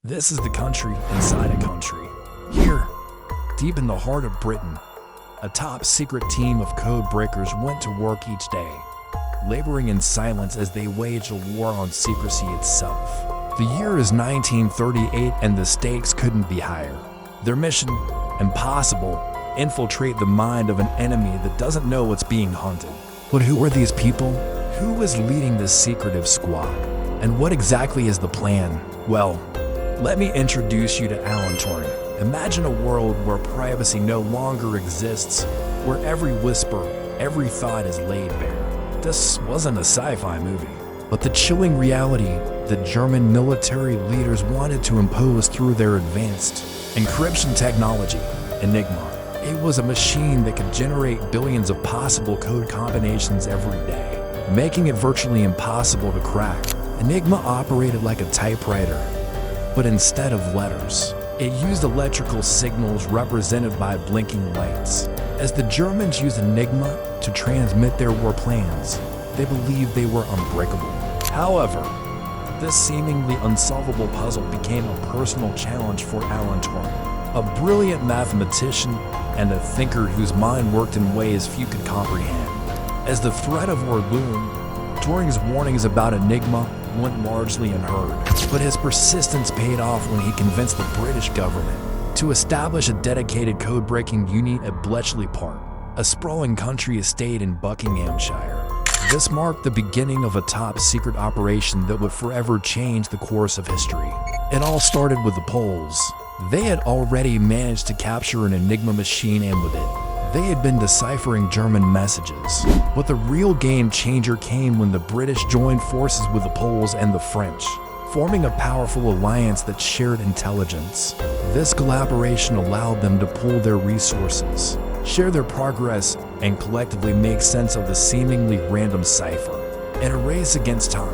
This is the country inside a country. Here, deep in the heart of Britain, a top-secret team of code breakers went to work each day, laboring in silence as they waged a war on secrecy itself. The year is 1938 and the stakes couldn't be higher. Their mission, impossible, infiltrate the mind of an enemy that doesn't know what's being hunted. But who are these people? Who is leading this secretive squad? And what exactly is the plan? Well, let me introduce you to Alan Turing. Imagine a world where privacy no longer exists, where every whisper, every thought is laid bare. This wasn't a sci-fi movie, but the chilling reality that German military leaders wanted to impose through their advanced encryption technology, Enigma. It was a machine that could generate billions of possible code combinations every day, making it virtually impossible to crack. Enigma operated like a typewriter, but instead of letters, it used electrical signals represented by blinking lights. As the Germans used Enigma to transmit their war plans, they believed they were unbreakable. However, this seemingly unsolvable puzzle became a personal challenge for Alan Turing, a brilliant mathematician and a thinker whose mind worked in ways few could comprehend. As the threat of war loomed, Turing's warnings about Enigma went largely unheard, but his persistence paid off when he convinced the British government to establish a dedicated code-breaking unit at Bletchley Park, a sprawling country estate in Buckinghamshire. This marked the beginning of a top-secret operation that would forever change the course of history. It all started with the Poles. They had already managed to capture an Enigma machine, and with it, they had been deciphering German messages. But the real game changer came when the British joined forces with the Poles and the French, forming a powerful alliance that shared intelligence. This collaboration allowed them to pool their resources, share their progress, and collectively make sense of the seemingly random cipher. In a race against time,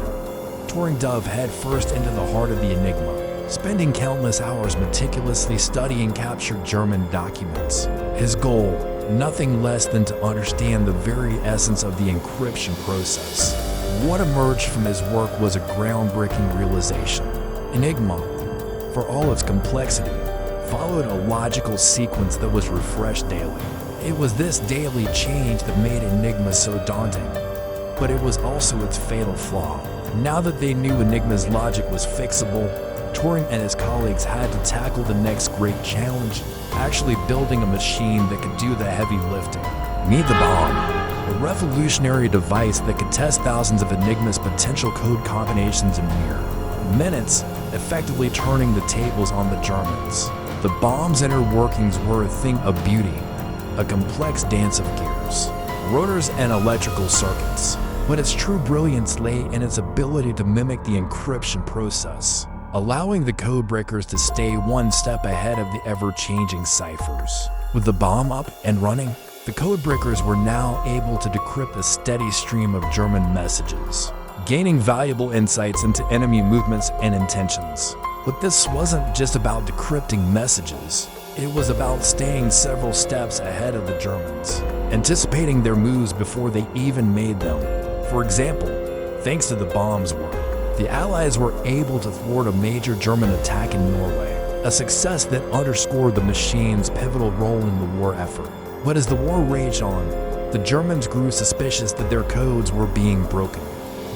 Turing dove headfirst into the heart of the Enigma, spending countless hours meticulously studying captured German documents. His goal, nothing less than to understand the very essence of the encryption process. What emerged from his work was a groundbreaking realization. Enigma, for all its complexity, followed a logical sequence that was refreshed daily. It was this daily change that made Enigma so daunting, but it was also its fatal flaw. Now that they knew Enigma's logic was fixable, Turing and his colleagues had to tackle the next great challenge, actually building a machine that could do the heavy lifting. Meet the bomb, a revolutionary device that could test thousands of Enigma's potential code combinations in mere minutes, effectively turning the tables on the Germans. The bomb's inner workings were a thing of beauty, a complex dance of gears, rotors, and electrical circuits. But its true brilliance lay in its ability to mimic the encryption process, allowing the code breakers to stay one step ahead of the ever-changing ciphers. With the bomb up and running, the code breakers were now able to decrypt a steady stream of German messages, gaining valuable insights into enemy movements and intentions. But this wasn't just about decrypting messages. It was about staying several steps ahead of the Germans, anticipating their moves before they even made them. For example, thanks to the bomb's work, the Allies were able to thwart a major German attack in Norway, a success that underscored the machine's pivotal role in the war effort. But as the war raged on, the Germans grew suspicious that their codes were being broken.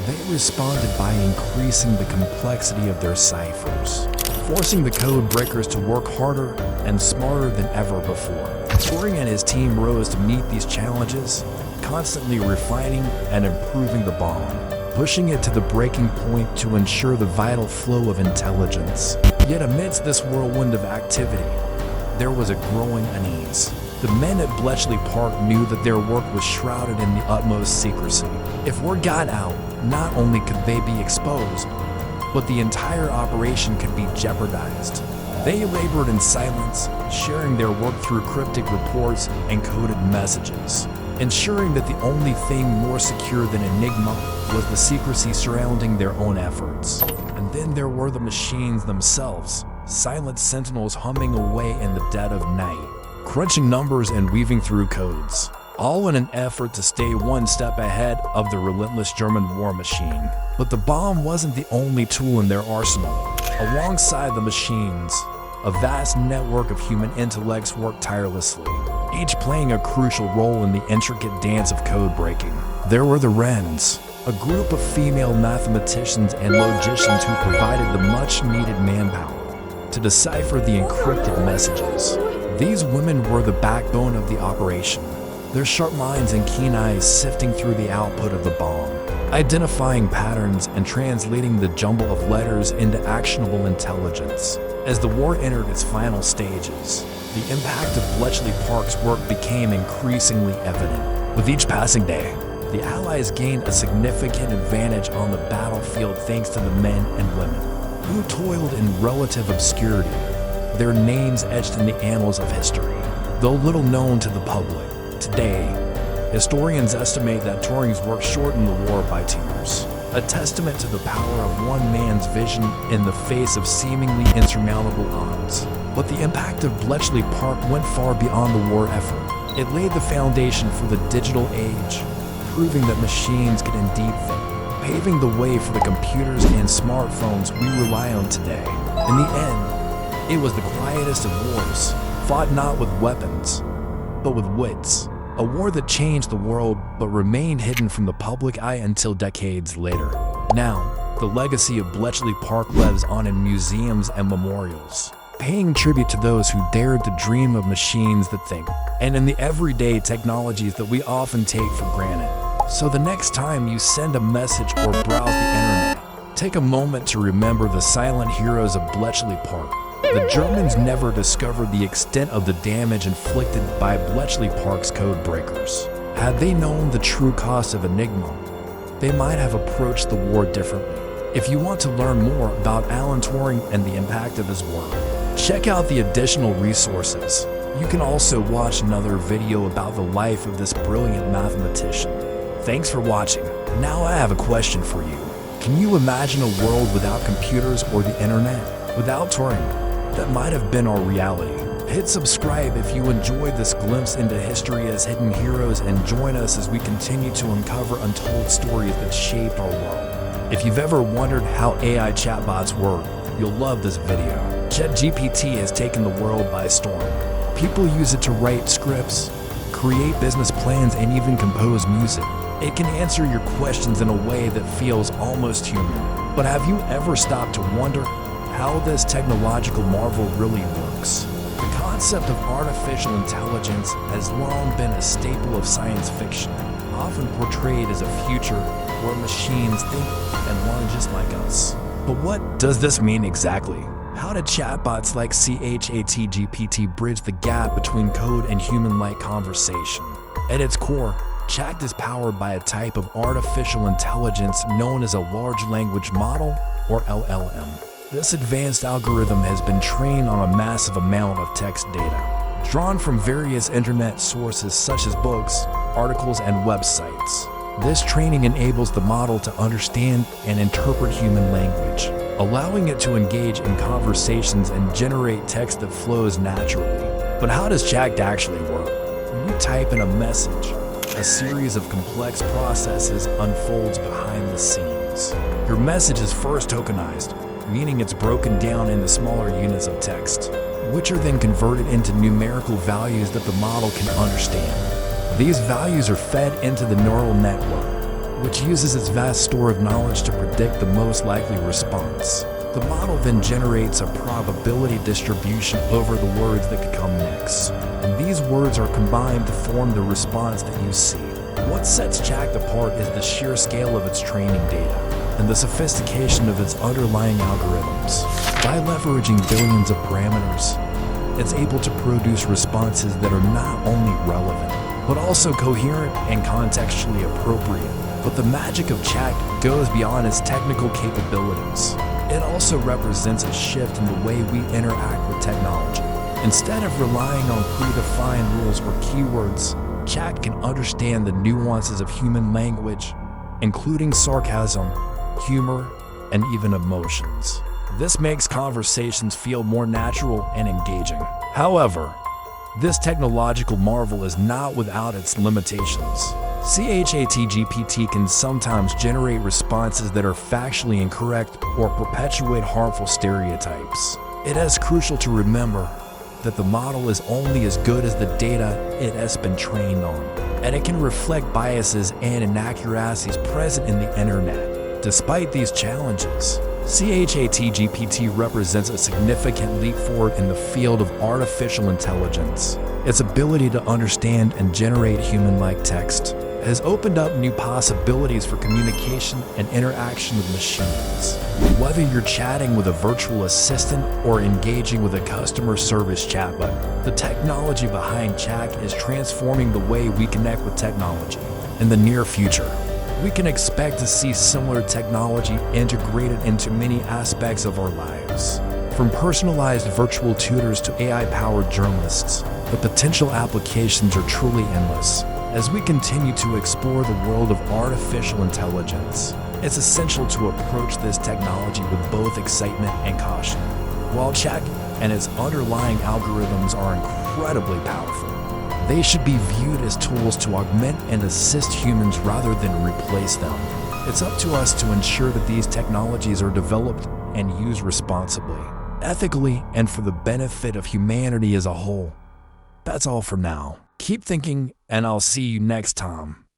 They responded by increasing the complexity of their ciphers, forcing the code breakers to work harder and smarter than ever before. Turing and his team rose to meet these challenges, constantly refining and improving the bomb, pushing it to the breaking point to ensure the vital flow of intelligence. Yet amidst this whirlwind of activity, there was a growing unease. The men at Bletchley Park knew that their work was shrouded in the utmost secrecy. If word got out, not only could they be exposed, but the entire operation could be jeopardized. They labored in silence, sharing their work through cryptic reports and coded messages, ensuring that the only thing more secure than Enigma was the secrecy surrounding their own efforts. And then there were the machines themselves, silent sentinels humming away in the dead of night, crunching numbers and weaving through codes, all in an effort to stay one step ahead of the relentless German war machine. But the bomb wasn't the only tool in their arsenal. Alongside the machines, a vast network of human intellects worked tirelessly, each playing a crucial role in the intricate dance of code breaking. There were the Wrens, a group of female mathematicians and logicians who provided the much-needed manpower to decipher the encrypted messages. These women were the backbone of the operation, their sharp minds and keen eyes sifting through the output of the bomb, identifying patterns and translating the jumble of letters into actionable intelligence. As the war entered its final stages, the impact of Bletchley Park's work became increasingly evident. With each passing day, the Allies gained a significant advantage on the battlefield thanks to the men and women who toiled in relative obscurity, their names etched in the annals of history. Though little known to the public, today, historians estimate that Turing's work shortened the war by 2 years, a testament to the power of one man's vision in the face of seemingly insurmountable odds. But the impact of Bletchley Park went far beyond the war effort. It laid the foundation for the digital age, proving that machines could indeed think, paving the way for the computers and smartphones we rely on today. In the end, it was the quietest of wars, fought not with weapons, but with wits. A war that changed the world but remained hidden from the public eye until decades later. Now, the legacy of Bletchley Park lives on in museums and memorials, paying tribute to those who dared to dream of machines that think, and in the everyday technologies that we often take for granted. So the next time you send a message or browse the internet, take a moment to remember the silent heroes of Bletchley Park. The Germans never discovered the extent of the damage inflicted by Bletchley Park's code breakers. Had they known the true cost of Enigma, they might have approached the war differently. If you want to learn more about Alan Turing and the impact of his work, check out the additional resources. You can also watch another video about the life of this brilliant mathematician. Thanks for watching. Now I have a question for you. Can you imagine a world without computers or the internet? Without Turing, that might have been our reality. Hit subscribe if you enjoyed this glimpse into history as hidden heroes, and join us as we continue to uncover untold stories that shaped our world. If you've ever wondered how AI chatbots work, you'll love this video. ChatGPT has taken the world by storm. People use it to write scripts, create business plans, and even compose music. It can answer your questions in a way that feels almost human. But have you ever stopped to wonder how this technological marvel really works? The concept of artificial intelligence has long been a staple of science fiction, often portrayed as a future where machines think and learn just like us. But what does this mean exactly? How do chatbots like ChatGPT bridge the gap between code and human-like conversation? At its core, Chat is powered by a type of artificial intelligence known as a large language model, or LLM. This advanced algorithm has been trained on a massive amount of text data, drawn from various internet sources such as books, articles, and websites. This training enables the model to understand and interpret human language, allowing it to engage in conversations and generate text that flows naturally. But how does chat actually work? When you type in a message, a series of complex processes unfolds behind the scenes. Your message is first tokenized, meaning it's broken down into smaller units of text, which are then converted into numerical values that the model can understand. These values are fed into the neural network, which uses its vast store of knowledge to predict the most likely response. The model then generates a probability distribution over the words that could come next, and these words are combined to form the response that you see. What sets chat apart is the sheer scale of its training data and the sophistication of its underlying algorithms. By leveraging billions of parameters, it's able to produce responses that are not only relevant, but also coherent and contextually appropriate. But the magic of chat goes beyond its technical capabilities. It also represents a shift in the way we interact with technology. Instead of relying on predefined rules or keywords, chat can understand the nuances of human language, including sarcasm, humor, and even emotions. This makes conversations feel more natural and engaging. However, this technological marvel is not without its limitations. ChatGPT can sometimes generate responses that are factually incorrect or perpetuate harmful stereotypes. It is crucial to remember that the model is only as good as the data it has been trained on, and it can reflect biases and inaccuracies present in the internet. Despite these challenges, ChatGPT represents a significant leap forward in the field of artificial intelligence. Its ability to understand and generate human-like text has opened up new possibilities for communication and interaction with machines. Whether you're chatting with a virtual assistant or engaging with a customer service chatbot, the technology behind chat is transforming the way we connect with technology. In the near future, we can expect to see similar technology integrated into many aspects of our lives. From personalized virtual tutors to AI-powered journalists, the potential applications are truly endless. As we continue to explore the world of artificial intelligence, it's essential to approach this technology with both excitement and caution. While chat and its underlying algorithms are incredibly powerful, they should be viewed as tools to augment and assist humans rather than replace them. It's up to us to ensure that these technologies are developed and used responsibly, ethically, and for the benefit of humanity as a whole. That's all for now. Keep thinking, and I'll see you next time.